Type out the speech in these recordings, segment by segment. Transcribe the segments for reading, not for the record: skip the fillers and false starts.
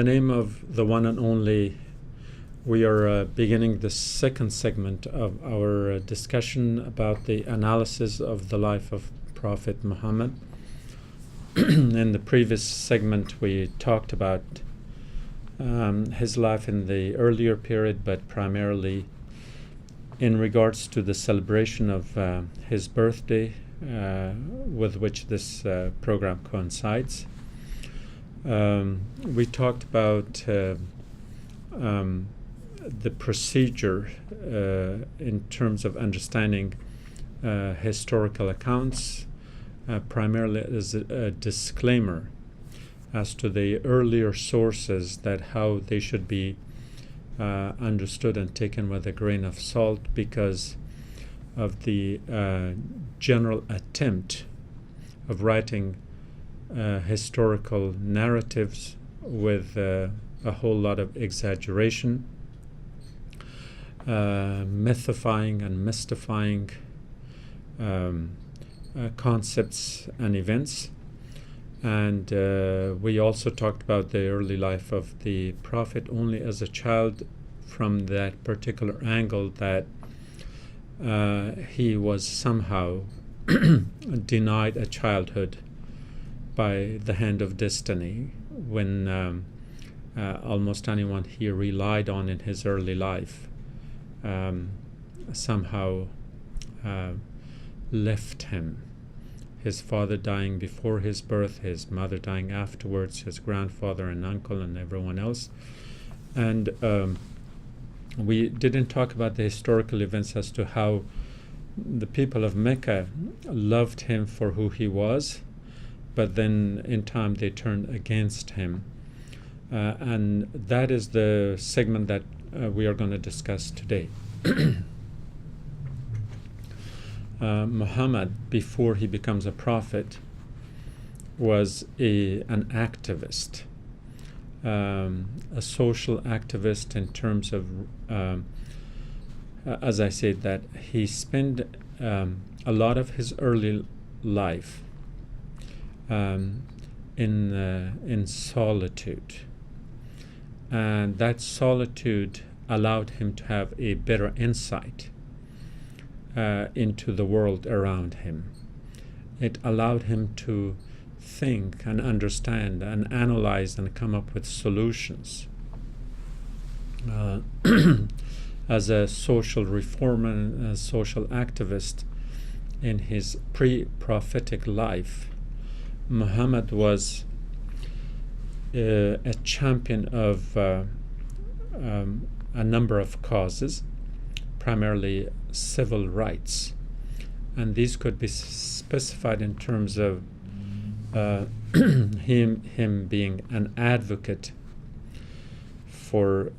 the name of the one and only, we are beginning the second segment of our discussion about the analysis of the life of Prophet Muhammad. In the previous segment, we talked about his life in the earlier period, but primarily in regards to the celebration of his birthday, with which this program coincides. We talked about the procedure in terms of understanding historical accounts, primarily as a disclaimer as to the earlier sources, that how they should be understood and taken with a grain of salt because of the general attempt of writing historical narratives with a whole lot of exaggeration, mythifying and mystifying concepts and events. And we also talked about the early life of the Prophet only as a child, from that particular angle that he was somehow denied a childhood by the hand of destiny, when almost anyone he relied on in his early life somehow left him. His father dying before his birth, his mother dying afterwards, his grandfather and uncle and everyone else. And we didn't talk about the historical events as to how the people of Mecca loved him for who he was, but then in time they turned against him. And that is the segment that we are going to discuss today. Muhammad, before he becomes a prophet, was an activist, a social activist in terms of, as I said, that he spent a lot of his early life in solitude, and that solitude allowed him to have a better insight into the world around him. It allowed him to think and understand and analyze and come up with solutions. As a social reformer and a social activist in his pre-prophetic life, Muhammad was a champion of a number of causes, primarily civil rights, and these could be specified in terms of him being an advocate for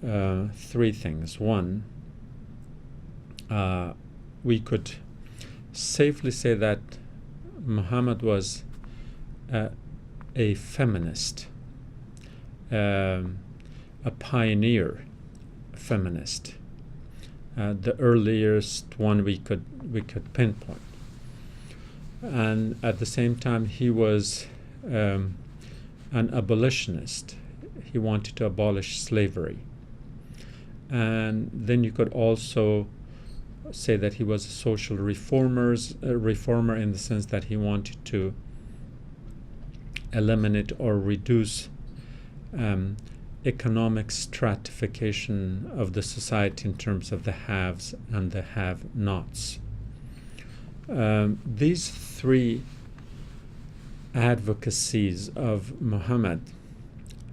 three things. One, we could safely say that Muhammad was a feminist, a pioneer feminist. The earliest one we could pinpoint, and at the same time he was an abolitionist. He wanted to abolish slavery, and then you could also say that he was a social reformer in the sense that he wanted to eliminate or reduce economic stratification of the society in terms of the haves and the have-nots. These three advocacies of Muhammad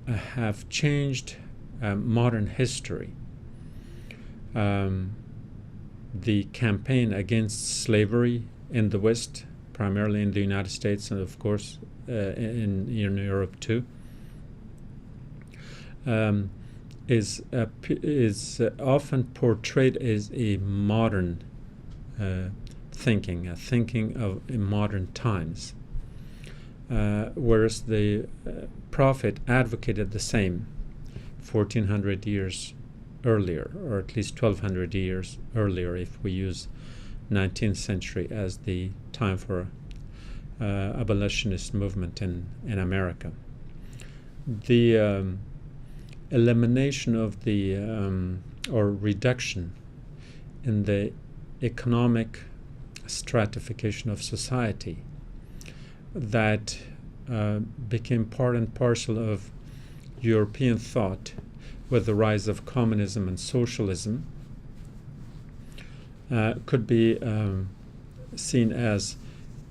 have changed modern history. The campaign against slavery in the West, primarily in the United States and of course in Europe too, is often portrayed as a modern thinking, a thinking of modern times, whereas the Prophet advocated the same 1400 years earlier, or at least 1200 years earlier if we use 19th century as the time for abolitionist movement in America. The elimination of the or reduction in the economic stratification of society that became part and parcel of European thought with the rise of communism and socialism could be seen as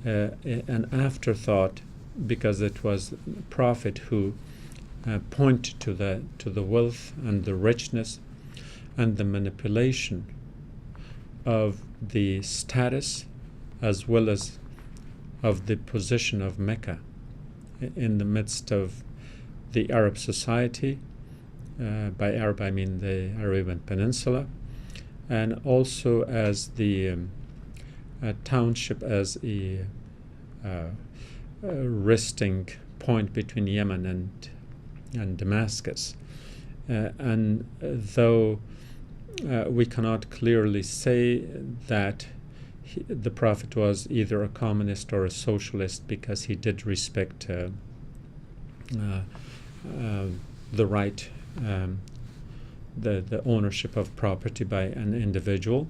an afterthought, because it was profit who pointed to the wealth and the richness and the manipulation of the status as well as of the position of Mecca in the midst of the Arab society. By Arab I mean the Arabian Peninsula, and also as the township as a resting point between Yemen and Damascus. And though we cannot clearly say that the Prophet was either a communist or a socialist, because he did respect the right, the ownership of property by an individual.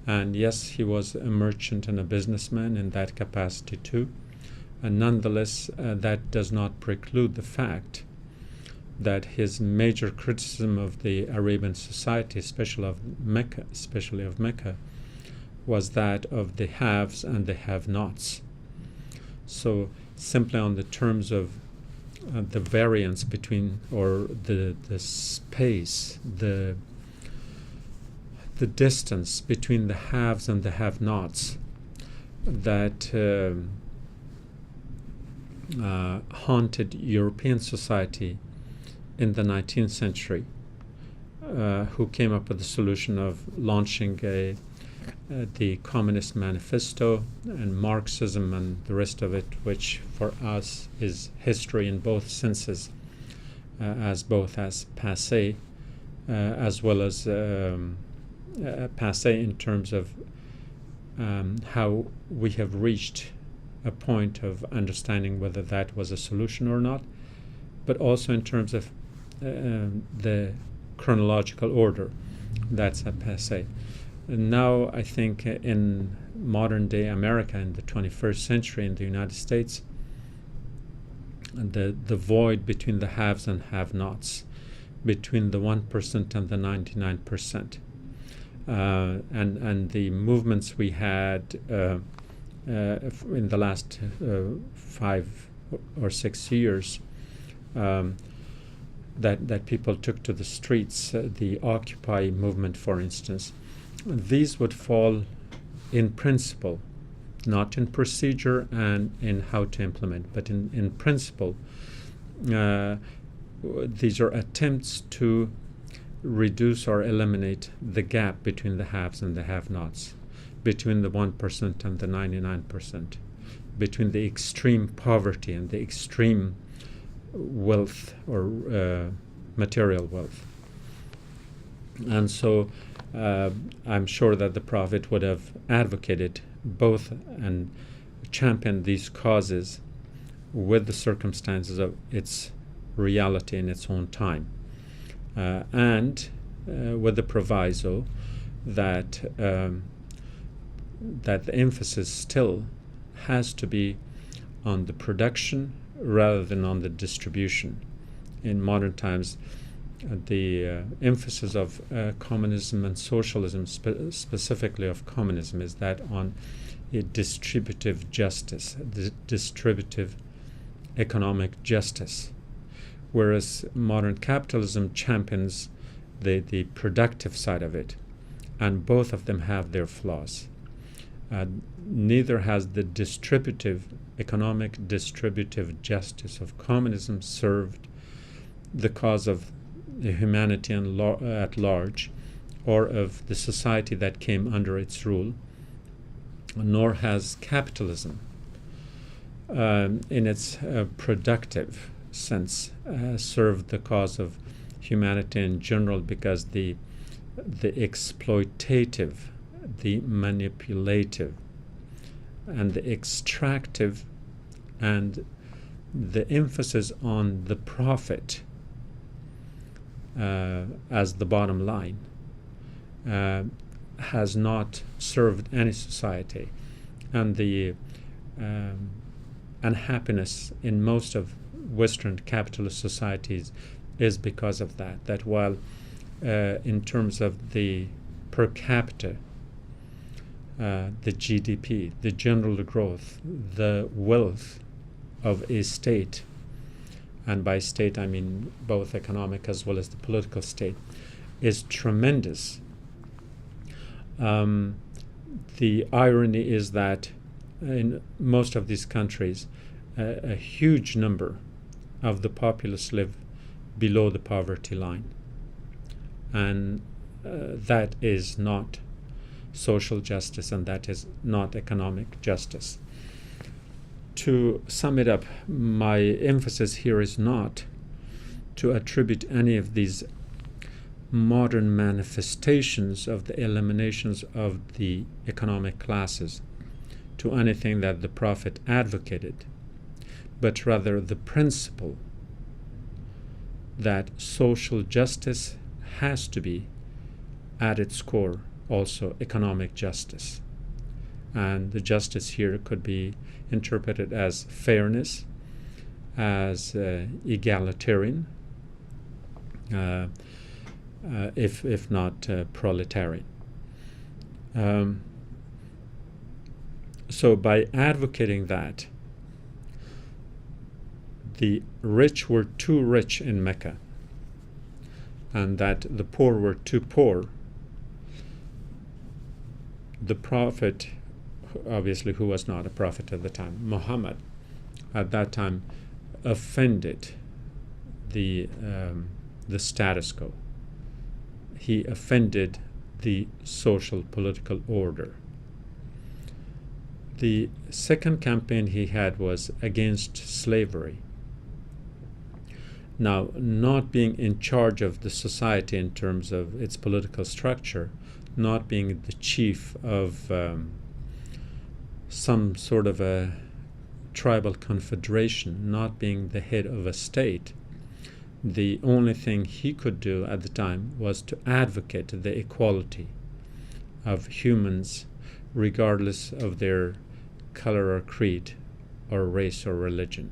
And yes, he was a merchant and a businessman in that capacity too. And nonetheless, that does not preclude the fact that his major criticism of the Arabian society, especially of Mecca, was that of the haves and the have-nots. So simply on the terms of the variance between, or the space, the distance between the haves and the have-nots that haunted European society in the 19th century, who came up with the solution of launching the Communist Manifesto and Marxism and the rest of it, which for us is history in both senses, as passé, as well as passé in terms of how we have reached a point of understanding whether that was a solution or not, but also in terms of the chronological order. That's a passé. And now I think in modern day America, in the 21st century in the United States, the void between the haves and have-nots, between the 1% and the 99%, and the movements we had in the last 5 or 6 years, that people took to the streets, the Occupy movement, for instance, these would fall in principle, not in procedure and in how to implement, but in principle. These are attempts to reduce or eliminate the gap between the haves and the have-nots, between the 1% and the 99%, between the extreme poverty and the extreme wealth or material wealth. And so I'm sure that the Prophet would have advocated both and championed these causes with the circumstances of its reality in its own time, and with the proviso that that the emphasis still has to be on the production rather than on the distribution. In modern times, the emphasis of communism and socialism, specifically of communism, is that on a distributive justice, the distributive economic justice, whereas modern capitalism champions the productive side of it, and both of them have their flaws. Neither has the economic distributive justice of communism served the cause of the humanity at large, or of the society that came under its rule, nor has capitalism in its productive sense served the cause of humanity in general, because the exploitative, the manipulative, and the extractive, and the emphasis on the profit as the bottom line has not served any society, and the unhappiness in most of Western capitalist societies is because of that. That while in terms of the per capita, the GDP, the general growth, the wealth of a state, and by state I mean both economic as well as the political state, is tremendous. The irony is that in most of these countries, a huge number of the populace live below the poverty line, and that is not social justice, and that is not economic justice. To sum it up, my emphasis here is not to attribute any of these modern manifestations of the eliminations of the economic classes to anything that the Prophet advocated, but rather the principle that social justice has to be at its core also economic justice. And the justice here could be interpreted as fairness, as egalitarian, if not proletarian. So by advocating that, the rich were too rich in Mecca, and that the poor were too poor, the Prophet, obviously who was not a prophet at the time, Muhammad, at that time offended the status quo. He offended the social political order. The second campaign he had was against slavery. Now, not being in charge of the society in terms of its political structure, not being the chief of some sort of a tribal confederation, not being the head of a state, the only thing he could do at the time was to advocate the equality of humans regardless of their color or creed or race or religion.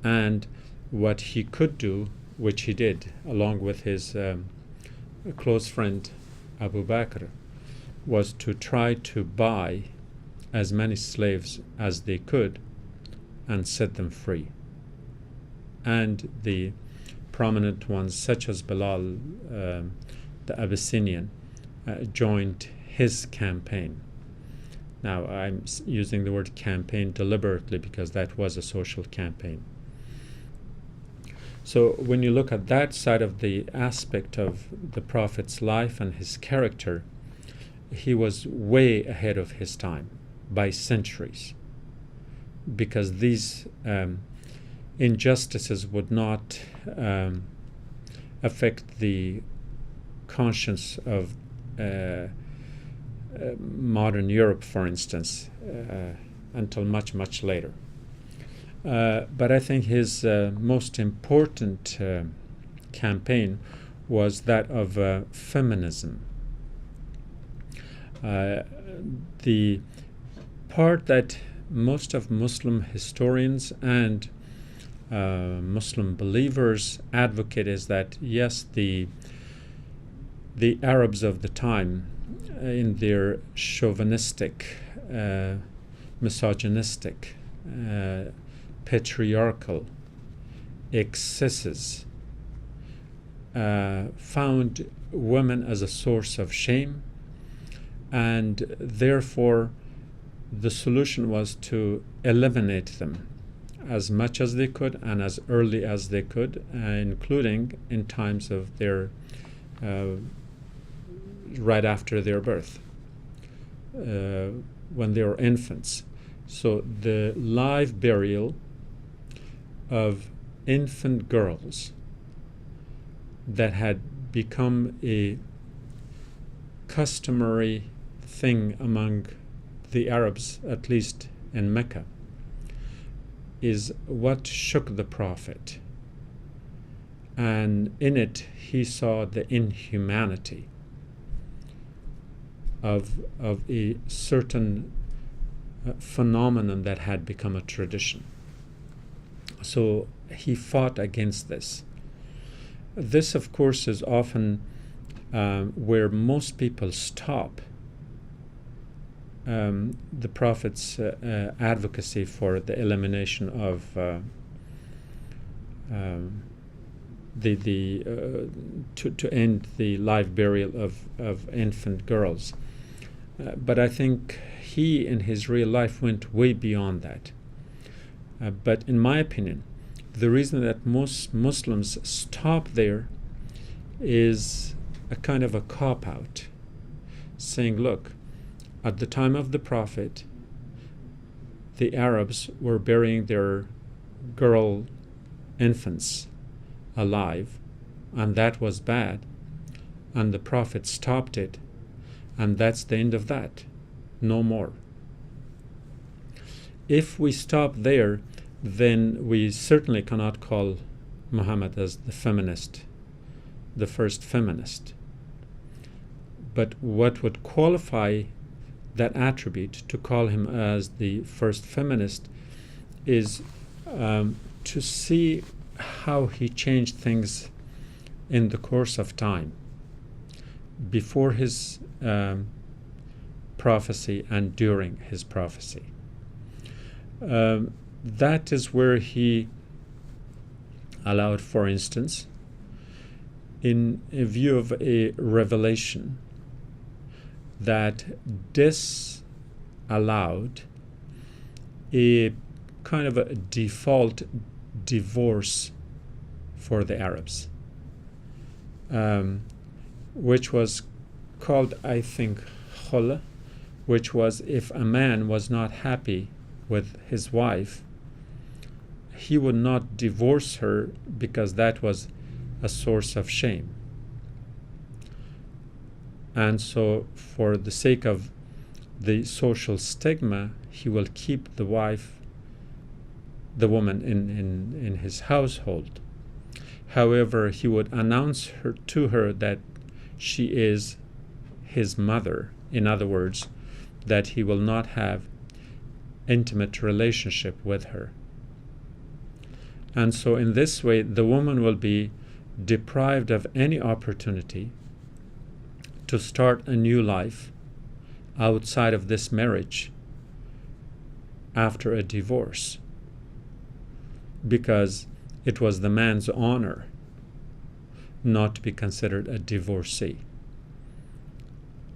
And what he could do, which he did along with his close friend Abu Bakr, was to try to buy as many slaves as they could and set them free. And the prominent ones such as Bilal, the Abyssinian, joined his campaign. Now I'm using the word campaign deliberately because that was a social campaign. So when you look at that side of the aspect of the Prophet's life and his character, he was way ahead of his time by centuries, because these injustices would not affect the conscience of modern Europe, for instance, until much, much later. But I think his most important campaign was that of feminism. The part that most of Muslim historians and Muslim believers advocate is that, yes, the Arabs of the time, in their chauvinistic, misogynistic, patriarchal excesses, found women as a source of shame, and therefore the solution was to eliminate them as much as they could and as early as they could, including in times of their right after their birth, when they were infants. So the live burial of infant girls that had become a customary thing among the Arabs, at least in Mecca, is what shook the Prophet. and in it he saw the inhumanity of a certain phenomenon that had become a tradition. So he fought against this. This, of course, is often where most people stop the Prophet's advocacy for the elimination of to end the live burial of infant girls. But I think he, in his real life, went way beyond that. But in my opinion, the reason that most Muslims stop there is a kind of a cop-out, saying, look, at the time of the Prophet, the Arabs were burying their girl infants alive, and that was bad, and the Prophet stopped it, and that's the end of that. No more. If we stop there, then we certainly cannot call Muhammad as the feminist, the first feminist. But what would qualify that attribute to call him as the first feminist is to see how he changed things in the course of time, before his prophecy and during his prophecy. That is where he allowed, for instance, in view of a revelation that disallowed a kind of a default divorce for the Arabs, which was called, I think, khula, which was if a man was not happy with his wife, he would not divorce her because that was a source of shame. And so for the sake of the social stigma, he will keep the wife, the woman in his household. However, he would announce to her that she is his mother. In other words, that he will not have intimate relationship with her. And so in this way, the woman will be deprived of any opportunity to start a new life outside of this marriage after a divorce, because it was the man's honor not to be considered a divorcee.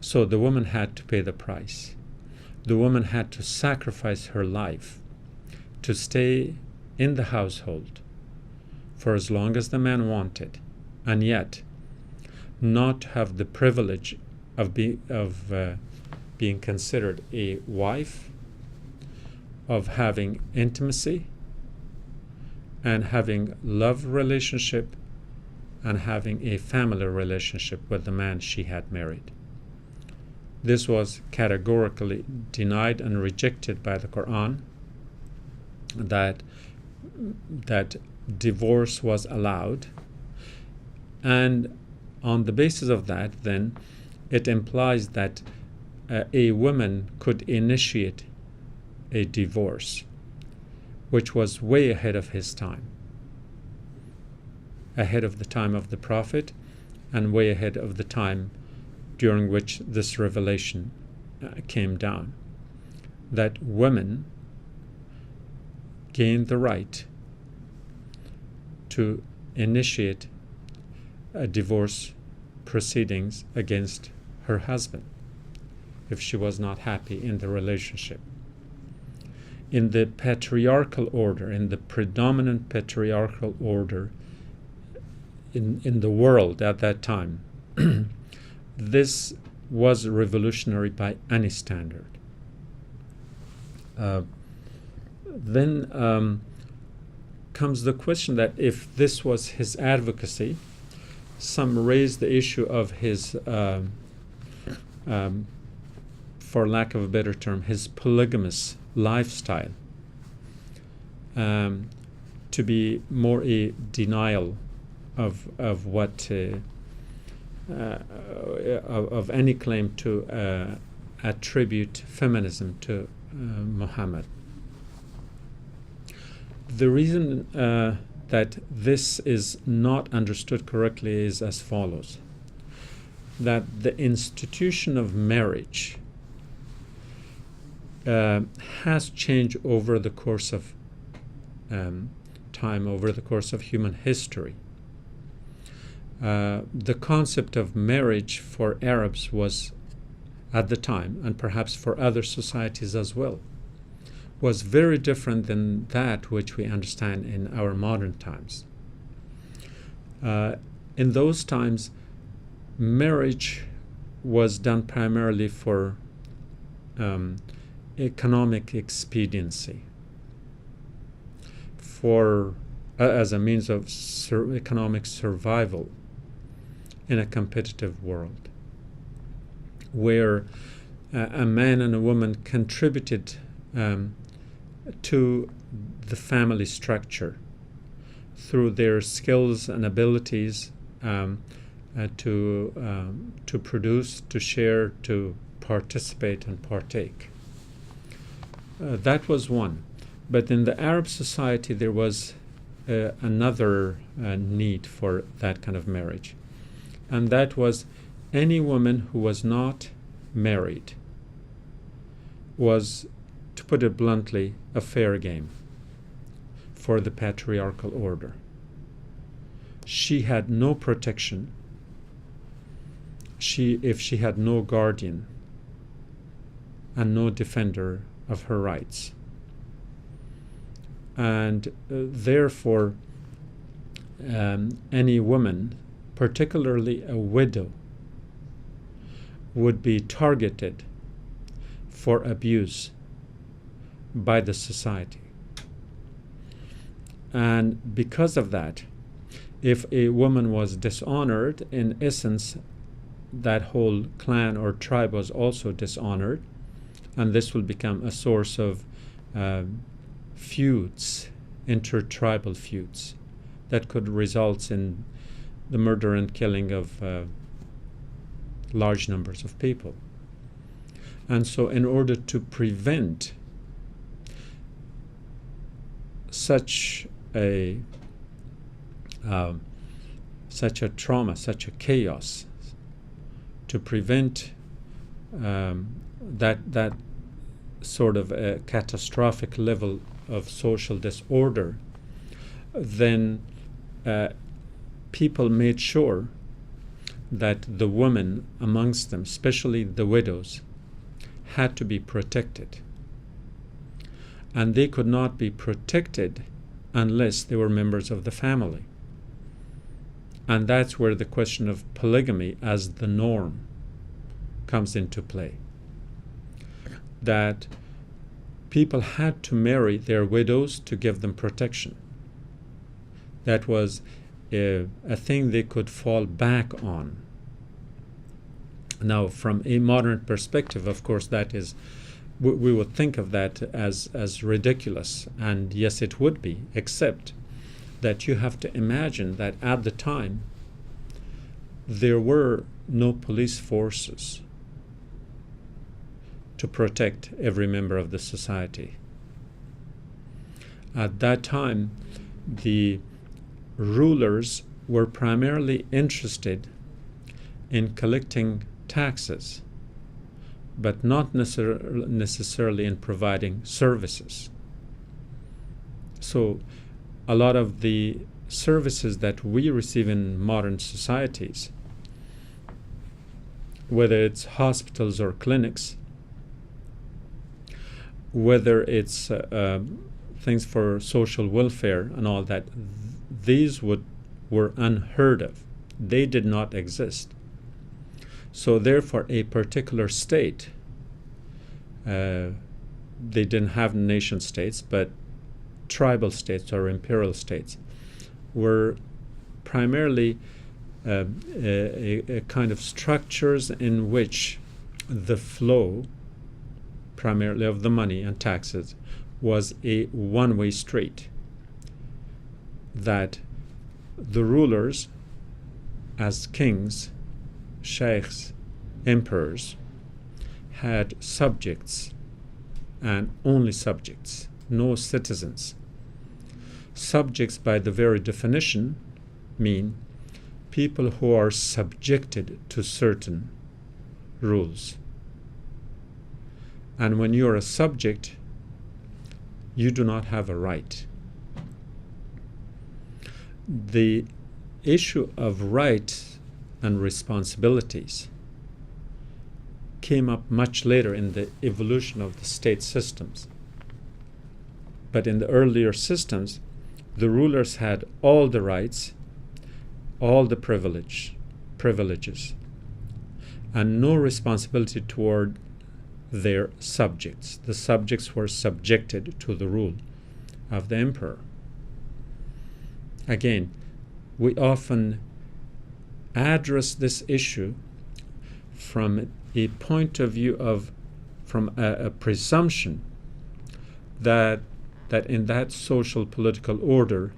So the woman had to pay the price. The woman had to sacrifice her life to stay in the household for as long as the man wanted, and yet not have the privilege of being considered a wife, of having intimacy, and having love relationship, and having a family relationship with the man she had married. This was categorically denied and rejected by the Quran, that divorce was allowed. And on the basis of that, then, it implies that a woman could initiate a divorce, which was way ahead of his time, ahead of the time of the Prophet, and way ahead of the time during which this revelation came down, that women gained the right to initiate divorce proceedings against her husband if she was not happy in the relationship. In the patriarchal order, in the predominant patriarchal order in the world at that time, this was revolutionary by any standard. Then comes the question that if this was his advocacy, some raised the issue of his, for lack of a better term, his polygamous lifestyle, to be more a denial of what of any claim to attribute feminism to Muhammad. The reason that this is not understood correctly is as follows: that the institution of marriage has changed over the course of time, over the course of human history. The concept of marriage for Arabs was, at the time, and perhaps for other societies as well, was very different than that which we understand in our modern times. In those times, marriage was done primarily for economic expediency, for as a means of economic survival in a competitive world, where a man and a woman contributed to the family structure through their skills and abilities to produce, to share, to participate and partake. That was one. But in the Arab society, there was another need for that kind of marriage. And that was any woman who was not married was, to put it bluntly, a fair game for the patriarchal order. She had no protection. If she had no guardian and no defender of her rights. And therefore, any woman, particularly a widow, would be targeted for abuse by the society. And because of that, if a woman was dishonored, in essence, that whole clan or tribe was also dishonored, and this will become a source of feuds, intertribal feuds, that could result in the murder and killing of large numbers of people. And so in order to prevent such a trauma, such a chaos, to prevent that sort of a catastrophic level of social disorder, then people made sure that the women amongst them, especially the widows, had to be protected. And they could not be protected unless they were members of the family. And that's where the question of polygamy as the norm comes into play. That people had to marry their widows to give them protection. That was a thing they could fall back on. Now, from a modern perspective, of course, that is, we would think of that as ridiculous, and yes, it would be, except that you have to imagine that at the time there were no police forces to protect every member of the society. At that time, the rulers were primarily interested in collecting taxes, but not necessarily in providing services. So a lot of the services that we receive in modern societies, whether it's hospitals or clinics, whether it's things for social welfare and all that, these were unheard of. They did not exist. So therefore, a particular state, they didn't have nation states, but tribal states or imperial states, were primarily a kind of structures in which the flow, primarily of the money and taxes, was a one-way street. That The rulers, as kings, sheikhs, emperors, had subjects, and only subjects, no citizens. Subjects, by the very definition, mean people who are subjected to certain rules. And when you're a subject, you do not have a right. The issue of rights and responsibilities came up much later in the evolution of the state systems. But in the earlier systems, the rulers had all the rights, all the privileges, and no responsibility toward their subjects. The subjects were subjected to the rule of the emperor. Again, we often address this issue from a point of view of, from a presumption that in that social political order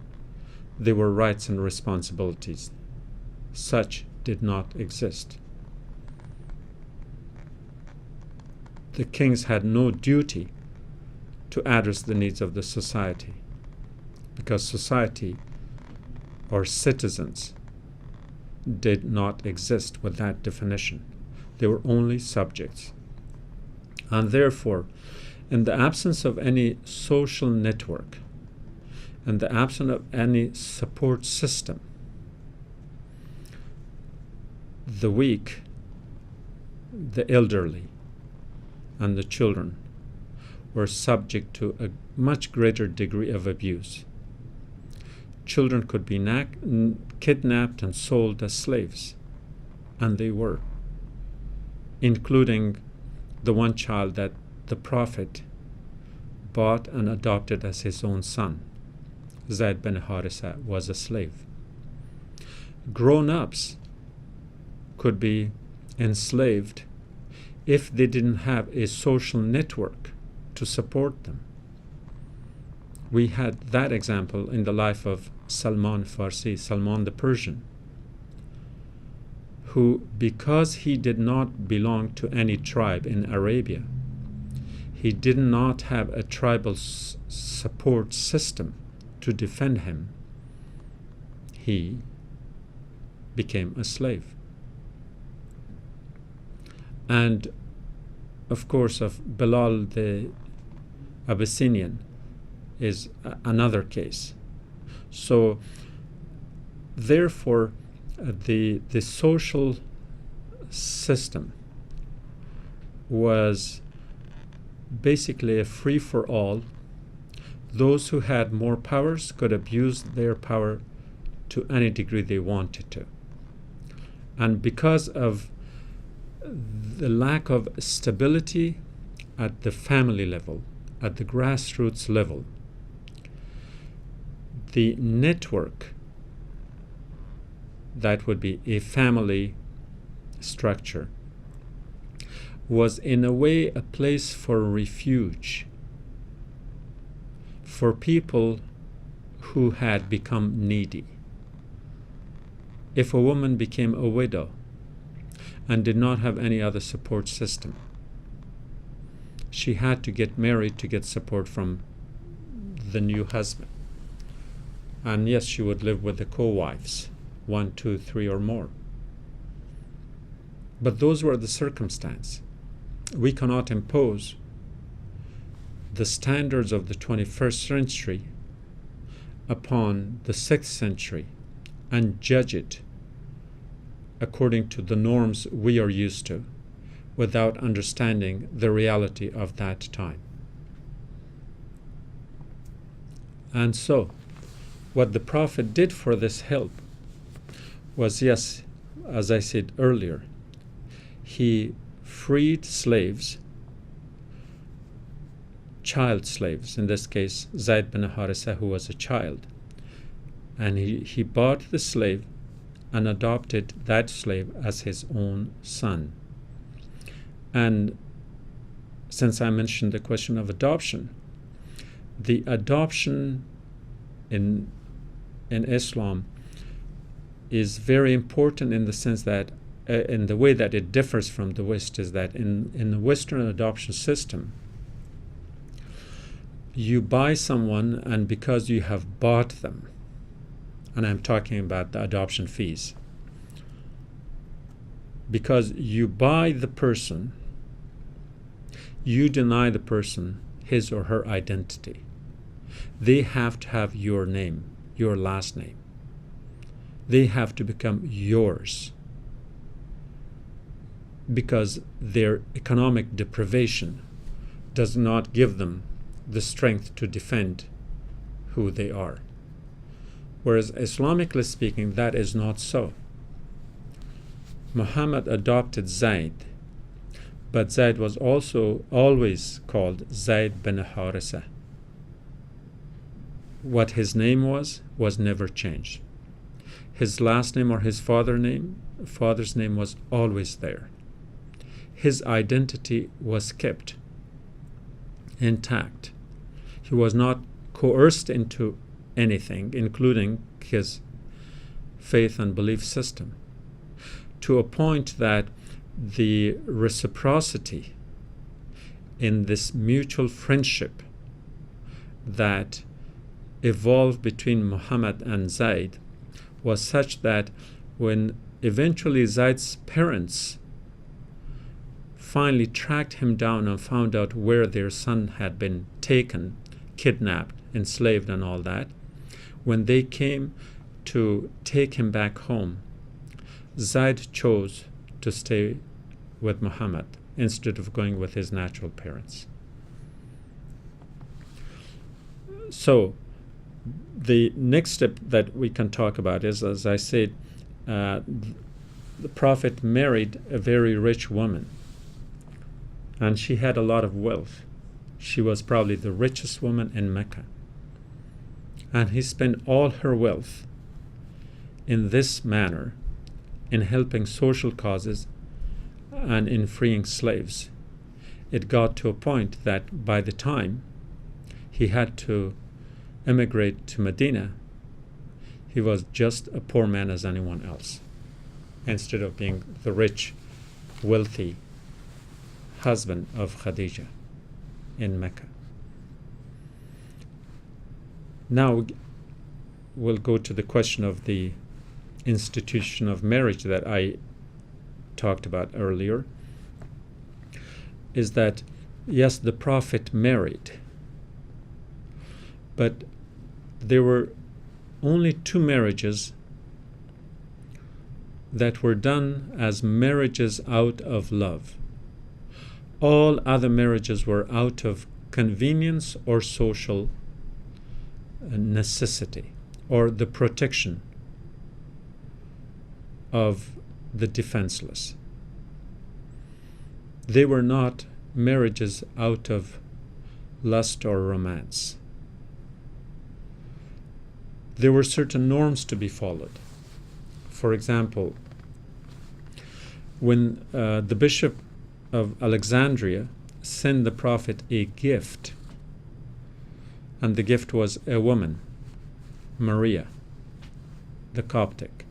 there were rights and responsibilities. Such did not exist. The kings had no duty to address the needs of the society, because society or citizens did not exist with that definition. They were only subjects. And therefore, in the absence of any social network, in the absence of any support system, the weak, the elderly, and the children were subject to a much greater degree of abuse. Children could be kidnapped and sold as slaves, and they were, including the one child that the Prophet bought and adopted as his own son. Zayd bin Harisa was a slave. Grown-ups could be enslaved if they didn't have a social network to support them. We had that example in the life of Salman Farsi, Salman the Persian, who, because he did not belong to any tribe in Arabia, he did not have a tribal support system to defend him. He became a slave. And of course, of Bilal the Abyssinian is another case. So therefore, the social system was basically a free-for-all. Those who had more powers could abuse their power to any degree they wanted to. And because of the lack of stability at the family level, at the grassroots level, the network that would be a family structure was in a way a place for refuge for people who had become needy. If a woman became a widow and did not have any other support system, she had to get married to get support from the new husband. And yes, she would live with the co-wives, 1, 2, 3 or more. But those were the circumstances. We cannot impose the standards of the 21st century upon the 6th century and judge it according to the norms we are used to, without understanding the reality of that time. And so, what the Prophet did for this help was, yes, as I said earlier, he freed slaves, child slaves, in this case Zayd bin Harisa, who was a child, and he bought the slave and adopted that slave as his own son. And since I mentioned the question of adoption, the adoption in Islam is very important in the sense that, in the way that it differs from the West, is that in the Western adoption system, you buy someone, and because you have bought them, and I'm talking about the adoption fees, because you buy the person, you deny the person his or her identity. They have to have your name, your last name. They have to become yours, because their economic deprivation does not give them the strength to defend who they are. Whereas Islamically speaking, that is not so. Muhammad adopted Zayd, but Zayd was also always called Zayd bin Harisa. What his name was never changed. His last name or his father's name was always there. His identity was kept intact. He was not coerced into anything, including his faith and belief system, to a point that the reciprocity in this mutual friendship that evolved between Muhammad and Zayd was such that when eventually Zayd's parents finally tracked him down and found out where their son had been taken, kidnapped, enslaved, and all that, when they came to take him back home, Zayd chose to stay with Muhammad instead of going with his natural parents. So the next step that we can talk about is, as I said, the Prophet married a very rich woman, and she had a lot of wealth. She was probably the richest woman in Mecca. And he spent all her wealth in this manner, in helping social causes and in freeing slaves. It got to a point that by the time he had to emigrate to Medina, he was just a poor man as anyone else, instead of being the rich, wealthy husband of Khadija in Mecca. Now we'll go to the question of the institution of marriage that I talked about earlier. Is that, yes, the Prophet married, but there were only 2 marriages that were done as marriages out of love. All other marriages were out of convenience or social necessity, or the protection of the defenseless. They were not marriages out of lust or romance. There were certain norms to be followed. For example, when the Bishop of Alexandria sent the Prophet a gift, and the gift was a woman, Maria, the Coptic.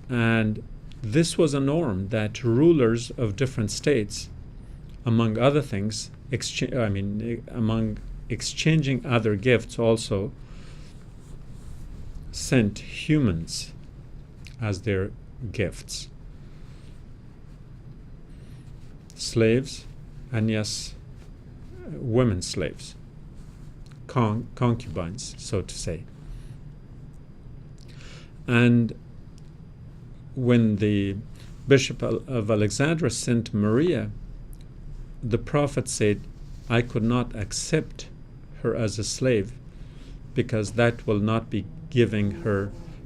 And this was a norm that rulers of different states, among other things, among exchanging other gifts, also sent humans as their gifts. Slaves, and yes, women slaves, concubines, so to say. And when the Bishop of Alexandria sent Maria, the Prophet said, I could not accept her as a slave, because that will not be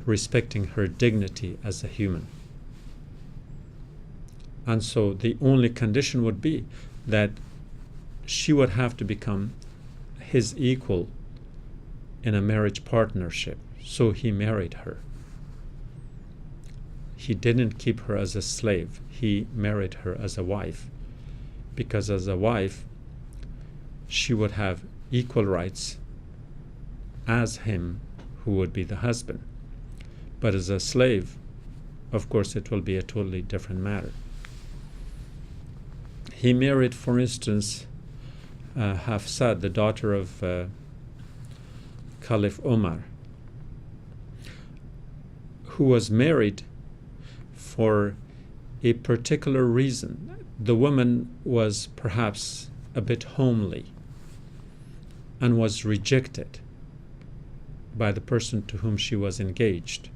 respecting her dignity as a human. And so the only condition would be that she would have to become his equal in a marriage partnership. So he married her. He didn't keep her as a slave. He married her as a wife, because as a wife, she would have equal rights as him who would be the husband. But as a slave, of course, it will be a totally different matter. He married, for instance, Hafsa, the daughter of Caliph Omar, who was married for a particular reason. The woman was perhaps a bit homely and was rejected by the person to whom she was engaged.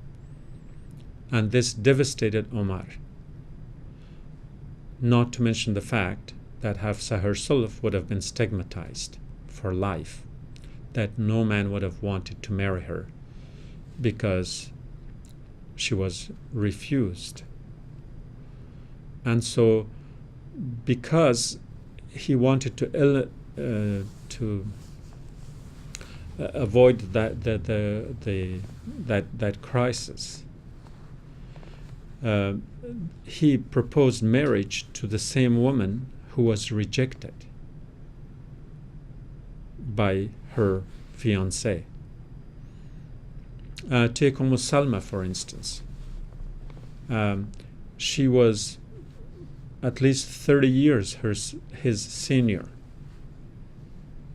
And this devastated Omar. Not to mention the fact that Hafsa herself would have been stigmatized for life, that no man would have wanted to marry her because she was refused. And so, because he wanted to avoid that crisis, he proposed marriage to the same woman who was rejected by her fiancé. Take Salma, for instance. She was at least 30 years his senior,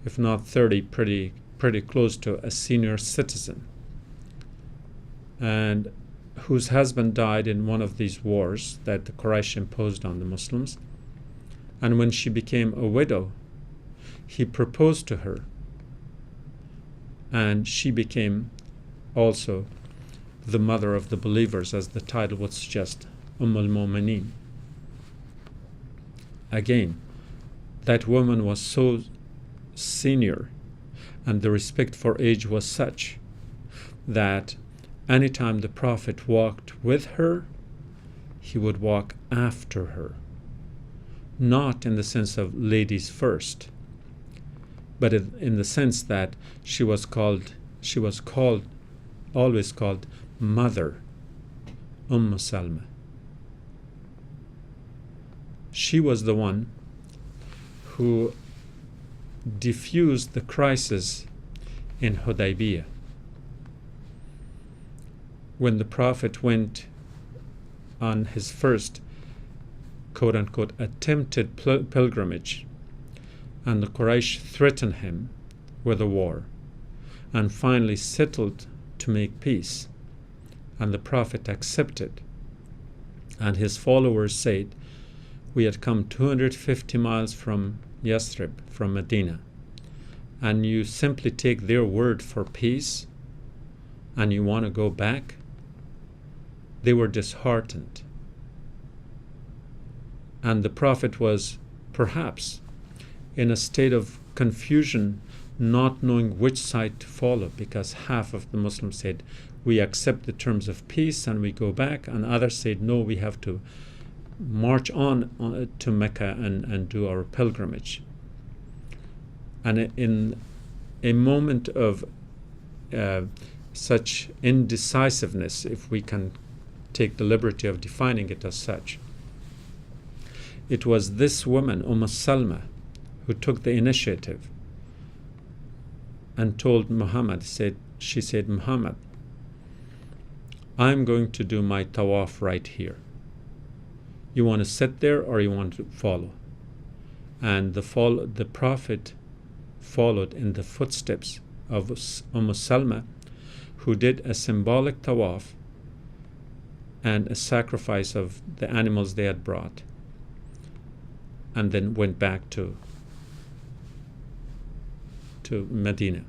if not 30, pretty close to a senior citizen, and whose husband died in one of these wars that the Quraysh imposed on the Muslims. And when she became a widow, he proposed to her, and she became also the mother of the believers, as the title would suggest, al-Mu'mineen. Again, that woman was so senior, and the respect for age was such that anytime the Prophet walked with her, he would walk after her. Not in the sense of ladies first, but in the sense that she was always called Mother, Salma. She was the one who diffused the crisis in Hudaybiyah. When the Prophet went on his first quote-unquote attempted pilgrimage, and the Quraysh threatened him with a war, and finally settled to make peace, and the Prophet accepted, and his followers said, we had come 250 miles from Yathrib, from Medina, and you simply take their word for peace, and you want to go back? They were disheartened. And the Prophet was perhaps in a state of confusion, not knowing which side to follow, because half of the Muslims said, we accept the terms of peace and we go back, and others said, no, we have to march on to Mecca and do our pilgrimage. And in a moment of such indecisiveness, if we can take the liberty of defining it as such, it was this woman, Salma, who took the initiative and told Muhammad, she said, Muhammad, I'm going to do my tawaf right here. You want to sit there or you want to follow? And the Prophet followed in the footsteps of Salma, who did a symbolic tawaf and a sacrifice of the animals they had brought, and then went back to Medina.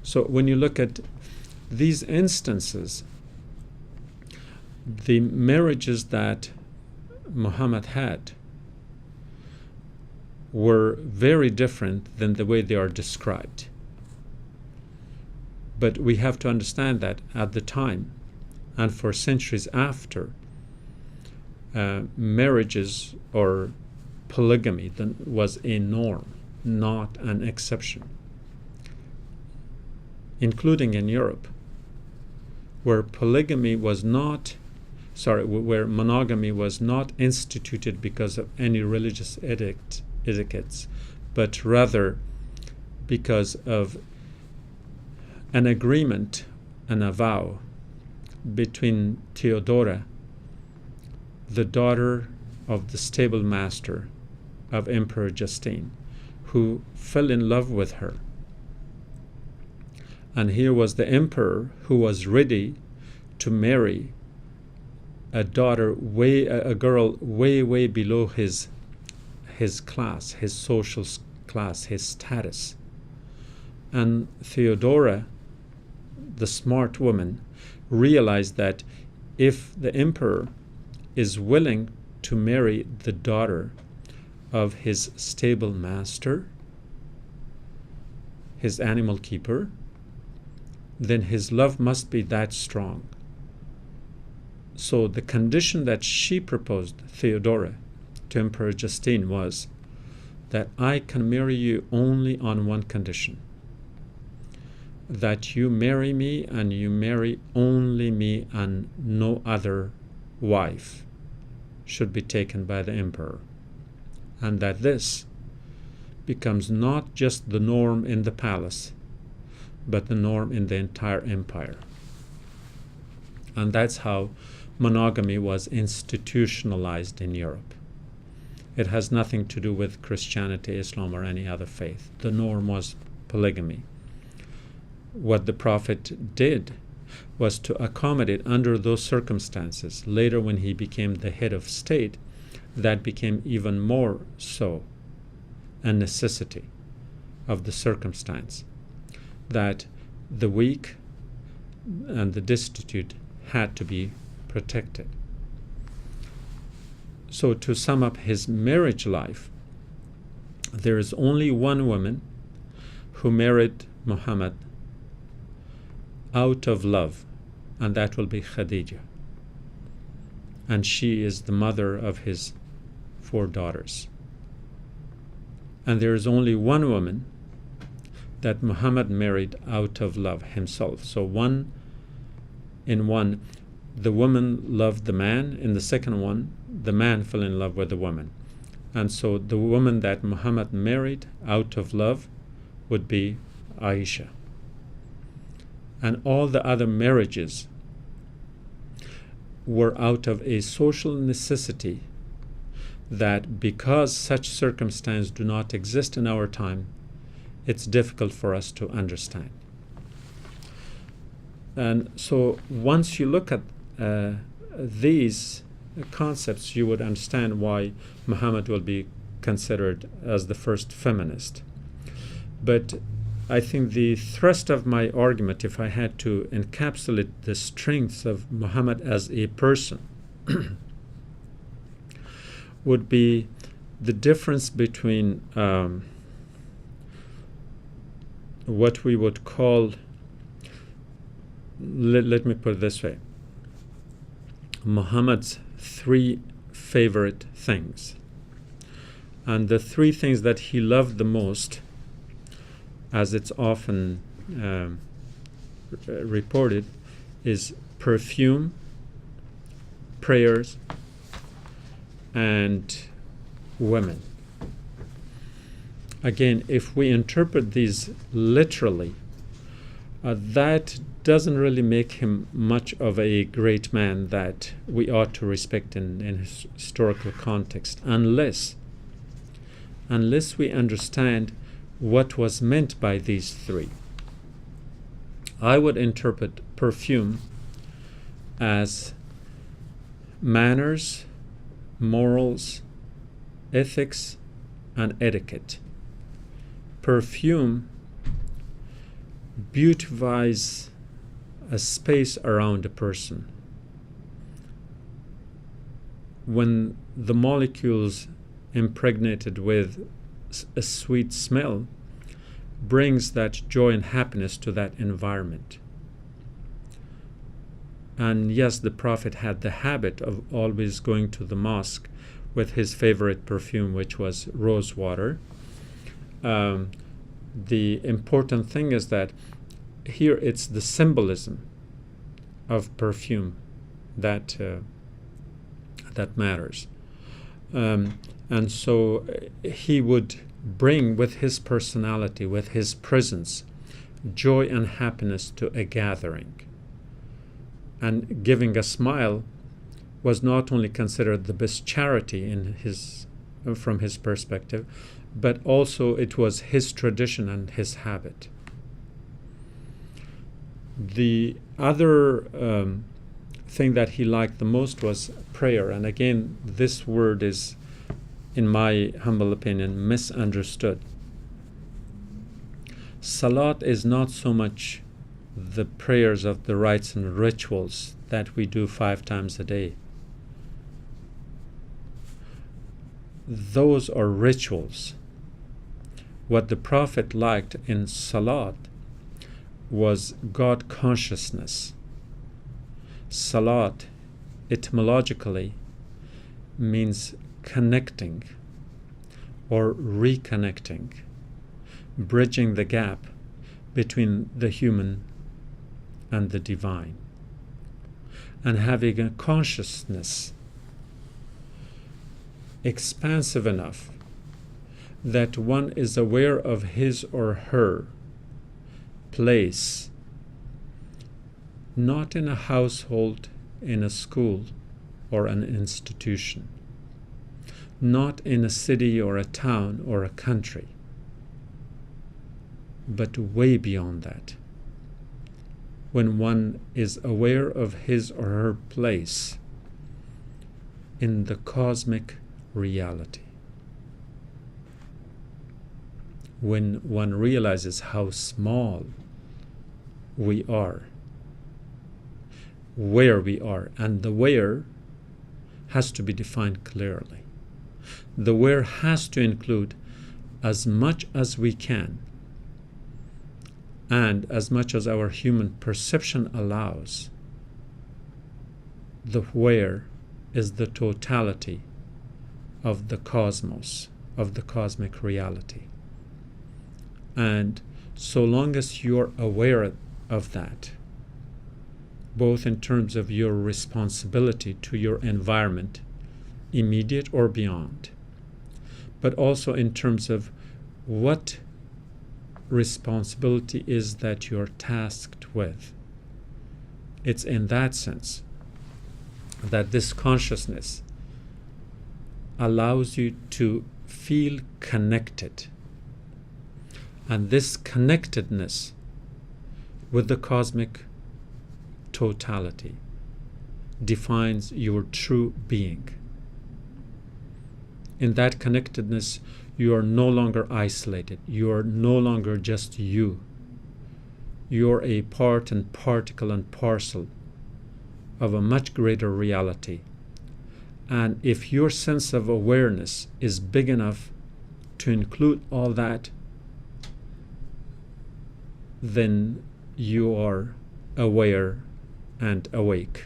So when you look at these instances, the marriages that Muhammad had were very different than the way they are described. But we have to understand that at the time, and for centuries after, marriages or polygamy was a norm, not an exception, including in Europe, where monogamy was not instituted because of any religious etiquettes, but rather because of an agreement and a vow between Theodora, the daughter of the stable master of Emperor Justine, who fell in love with her. And here was the emperor who was ready to marry a girl way below his class, his social class, his status. And Theodora, the smart woman, realized that if the emperor is willing to marry the daughter of his stable master, his animal keeper, then his love must be that strong. So the condition that she proposed, Theodora, to Emperor Justine was that I can marry you only on one condition: that you marry me and you marry only me, and no other wife should be taken by the emperor. And that this becomes not just the norm in the palace, but the norm in the entire empire. And that's how monogamy was institutionalized in Europe. It has nothing to do with Christianity, Islam, or any other faith. The norm was polygamy. What the Prophet did was to accommodate under those circumstances. Later, when he became the head of state, that became even more so a necessity of the circumstance, that the weak and the destitute had to be protected. So to sum up his marriage life, there is only one woman who married Muhammad out of love, and that will be Khadija. And she is the mother of his 4 daughters. And there is only one woman that Muhammad married out of love himself. So one in one, the woman loved the man. In the second one, the man fell in love with the woman. And so the woman that Muhammad married out of love would be Aisha. And all the other marriages were out of a social necessity, that because such circumstances do not exist in our time, it's difficult for us to understand. And so once you look at these concepts, you would understand why Muhammad will be considered as the first feminist. But I think the thrust of my argument, if I had to encapsulate the strengths of Muhammad as a person, would be the difference between what we would call, let me put it this way, Muhammad's 3 favorite things. And the 3 things that he loved the most, as it's often reported, is perfume, prayers, and women. Again, if we interpret these literally, that doesn't really make him much of a great man that we ought to respect in historical context, unless we understand what was meant by these 3. I would interpret perfume as manners, morals, ethics, and etiquette. Perfume beautifies a space around a person. When the molecules impregnated with a sweet smell brings that joy and happiness to that environment. And yes, the Prophet had the habit of always going to the mosque with his favorite perfume, which was rose water. The important thing is that here it's the symbolism of perfume that matters. And so he would bring with his personality, with his presence, joy and happiness to a gathering. and giving a smile was not only considered the best charity from his perspective, but also it was his tradition and his habit. The other thing that he liked the most was prayer. And again, this word is, in my humble opinion, misunderstood. Salat is not so much the prayers of the rites and rituals that we do 5 times a day. Those are rituals. What the Prophet liked in Salat was God consciousness. Salat, etymologically, means connecting or reconnecting, bridging the gap between the human and the divine, and having a consciousness expansive enough that one is aware of his or her place, not in a household, in a school or an institution, not in a city or a town or a country, but way beyond that. When one is aware of his or her place in the cosmic reality. When one realizes how small we are, where we are, and the where has to be defined clearly. The where has to include as much as we can and as much as our human perception allows. The where is the totality of the cosmos, of the cosmic reality. And so long as you're aware of that, both in terms of your responsibility to your environment, immediate or beyond, but also in terms of what responsibility is that you're tasked with. It's in that sense that this consciousness allows you to feel connected. And this connectedness with the cosmic totality defines your true being. In that connectedness, you are no longer isolated. You are no longer just you. You're a part and particle and parcel of a much greater reality. And if your sense of awareness is big enough to include all that, then you are aware and awake.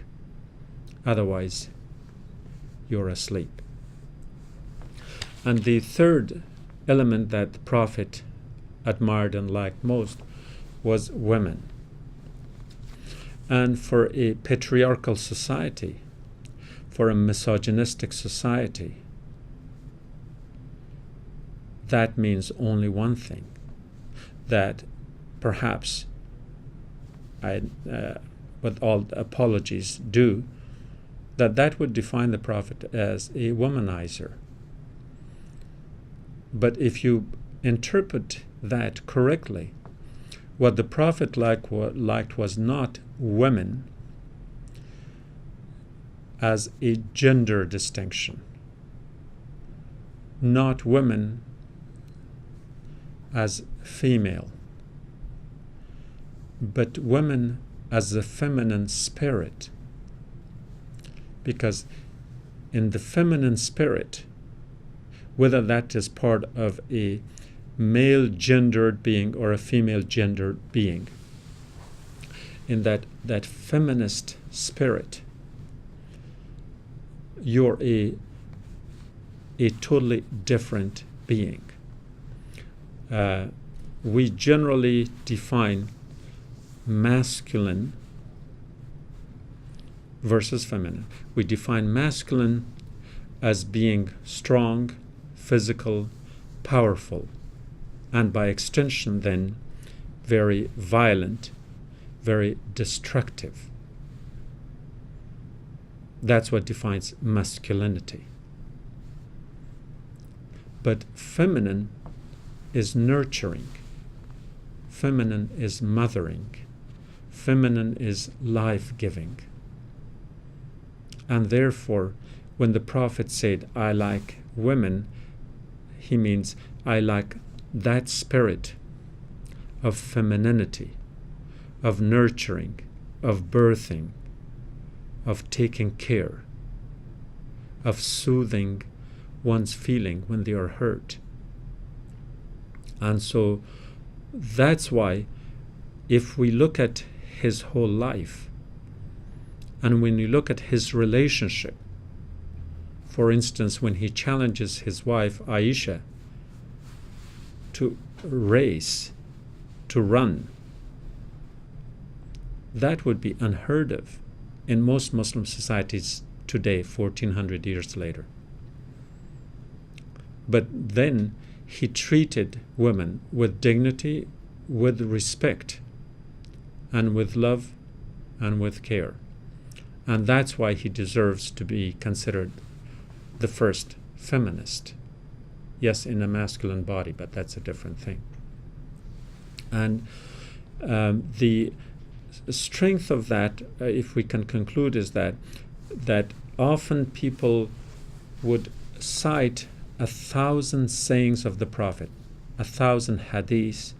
Otherwise, you're asleep. And the third element that the Prophet admired and liked most was women. And for a patriarchal society, for a misogynistic society, that means only one thing, that perhaps, with all apologies due, that would define the Prophet as a womanizer. But if you interpret that correctly, what the Prophet liked was not women as a gender distinction, not women as female, but women as the feminine spirit. Because in the feminine spirit, whether that is part of a male gendered being or a female gendered being, in that feminist spirit, you're a totally different being. We generally define masculine versus feminine. We define masculine as being strong, physical, powerful, and by extension then very violent, very destructive. That's what defines masculinity. But feminine is nurturing. Feminine is mothering. Feminine is life-giving. And therefore, when the Prophet said, I like women, he means I like that spirit of femininity, of nurturing, of birthing, of taking care, of soothing one's feeling when they are hurt. And so that's why if we look at his whole life, and when you look at his relationship, for instance, when he challenges his wife Aisha to race, to run, that would be unheard of in most Muslim societies today, 1400 years later. But then he treated women with dignity, with respect, and with love, and with care. And that's why he deserves to be considered the first feminist. Yes, in a masculine body, but that's a different thing. And the strength of that, if we can conclude, is that often people would cite 1,000 sayings of the Prophet, 1,000 hadiths,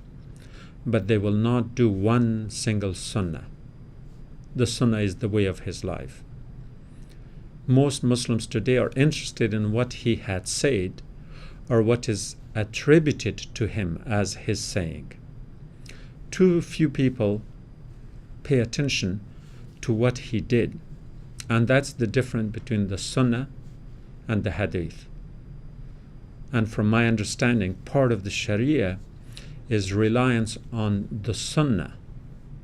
but they will not do one single sunnah. The sunnah is the way of his life. Most Muslims today are interested in what he had said or what is attributed to him as his saying. Too few people pay attention to what he did, and that's the difference between the sunnah and the hadith. And from my understanding, part of the Sharia is reliance on the sunnah,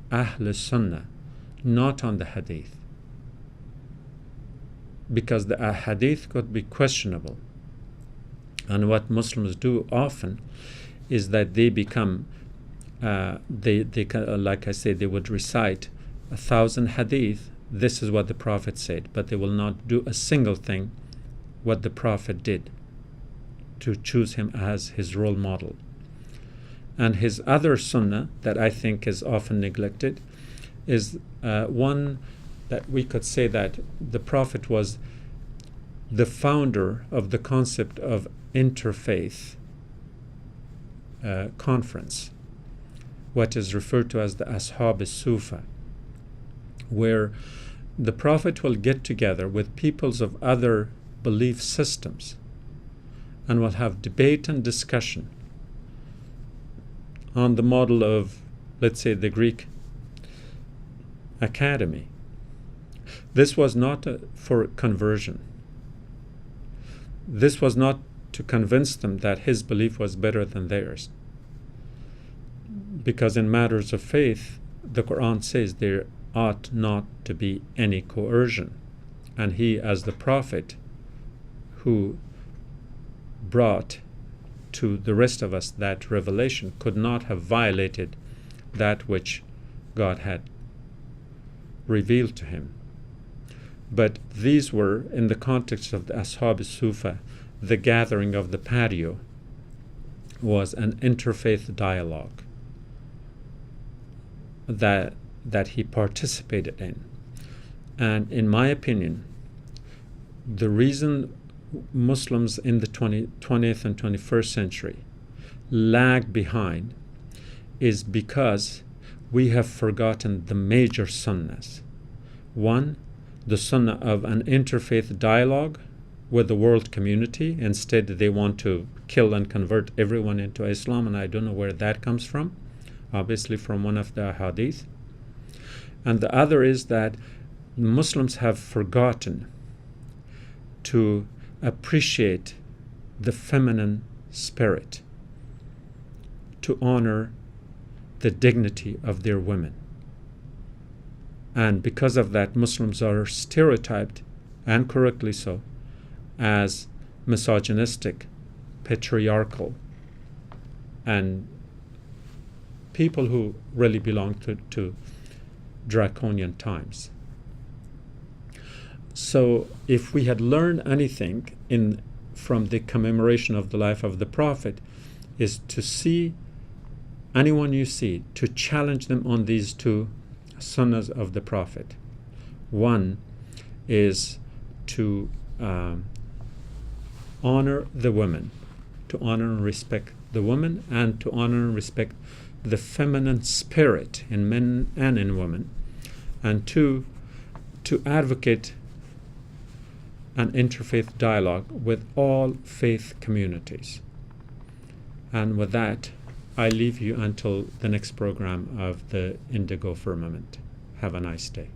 Ahl Sunnah, not on the hadith. Because the hadith could be questionable. And what Muslims do often is that they become, like I say, they would recite 1,000 hadith, this is what the Prophet said, but they will not do a single thing what the Prophet did to choose him as his role model. And his other sunnah that I think is often neglected is one that we could say that the Prophet was the founder of the concept of interfaith conference, what is referred to as the Ashab al-Sufa, where the Prophet will get together with peoples of other belief systems and will have debate and discussion on the model of, let's say, the Greek academy. This was not for conversion. This was not to convince them that his belief was better than theirs. Because in matters of faith, the Quran says there ought not to be any coercion. And he, as the Prophet who brought to the rest of us that revelation, could not have violated that which God had revealed to him. But these were, in the context of the Ashab al-Sufa, the gathering of the patio was an interfaith dialogue that he participated in. And in my opinion, the reason Muslims in the 20th and 21st century lag behind is because we have forgotten the major sunnahs. One, the sunnah of an interfaith dialogue with the world community. Instead, they want to kill and convert everyone into Islam, and I don't know where that comes from. Obviously from one of the hadith. And the other is that Muslims have forgotten to appreciate the feminine spirit, to honor the dignity of their women. And because of that, Muslims are stereotyped, and correctly so, as misogynistic, patriarchal, and people who really belong to draconian times. So if we had learned anything from the commemoration of the life of the Prophet, is to see anyone you see, to challenge them on these two sunnahs of the Prophet. One is to honor the women, to honor and respect the woman, and to honor and respect the feminine spirit in men and in women. And two, to advocate an interfaith dialogue with all faith communities. And with that, I leave you until the next program of the Indigo Firmament. Have a nice day.